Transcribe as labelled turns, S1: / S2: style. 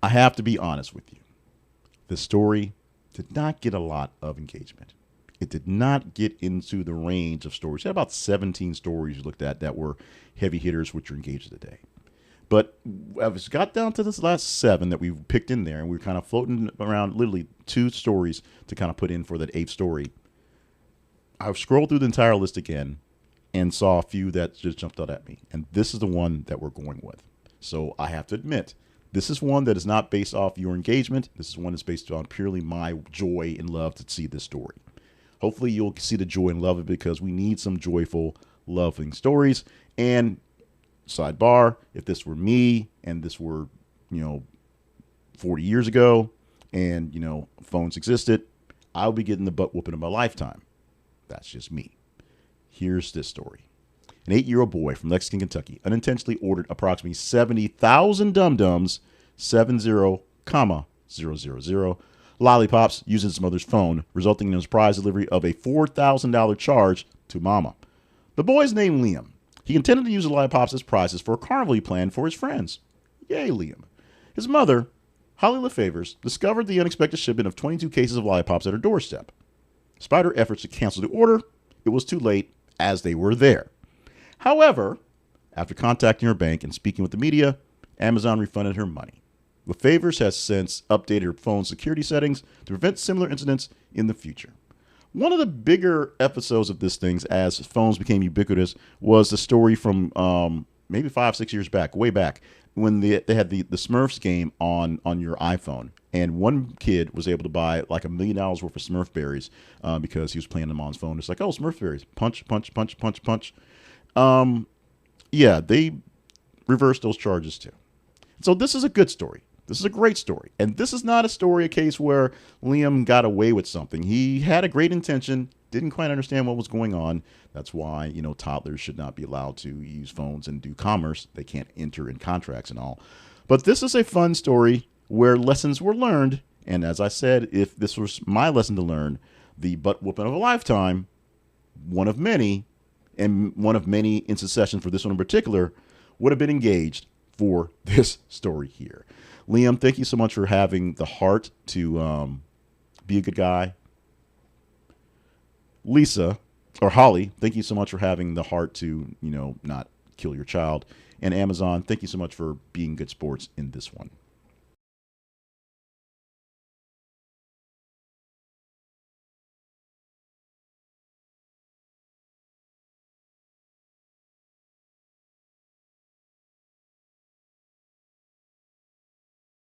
S1: I have to be honest with you. The story did not get a lot of engagement. It did not get into the range of stories. We had about 17 stories you looked at that were heavy hitters, which are engaged today. But as it got down to this last seven that we picked in there, and we were kind of floating around literally two stories to kind of put in for that eighth story, I scrolled through the entire list again and saw a few that just jumped out at me. And this is the one that we're going with. So I have to admit, this is one that is not based off your engagement. This is one that's based on purely my joy and love to see this story. Hopefully you'll see the joy and love of it because we need some joyful, loving stories. And sidebar, if this were me and this were, 40 years ago and, phones existed, I would be getting the butt whooping of my lifetime. That's just me. Here's this story. An 8-year-old boy from Lexington, Kentucky, unintentionally ordered approximately 70,000 Dum-Dums, 70,000 lollipops using his mother's phone, resulting in a surprise delivery of a $4,000 charge to Mama. The boy's named Liam. He intended to use the lollipops as prizes for a carnival he planned for his friends. Yay, Liam. His mother, Holly LaFavors, discovered the unexpected shipment of 22 cases of lollipops at her doorstep. Despite her efforts to cancel the order, it was too late as they were there. However, after contacting her bank and speaking with the media, Amazon refunded her money. LaFavors has since updated her phone's security settings to prevent similar incidents in the future. One of the bigger episodes of this thing, as phones became ubiquitous, was the story from maybe 5-6 years back, way back, when they had the Smurfs game on your iPhone. And one kid was able to buy like $1 million worth of Smurf berries because he was playing them on his phone. It's like, oh, Smurf berries, punch, punch, punch, punch, punch. Yeah, they reversed those charges too. So this is a good story. This is a great story. And this is not a case where Liam got away with something. He had a great intention, didn't quite understand what was going on. That's why, toddlers should not be allowed to use phones and do commerce. They can't enter in contracts and all. But this is a fun story where lessons were learned. And as I said, if this was my lesson to learn, the butt whooping of a lifetime, one of many, and one of many in succession for this one in particular, would have been engaged for this story here. Liam, thank you so much for having the heart to be a good guy. Lisa, or Holly, thank you so much for having the heart to, not kill your child. And Amazon, thank you so much for being good sports in this one.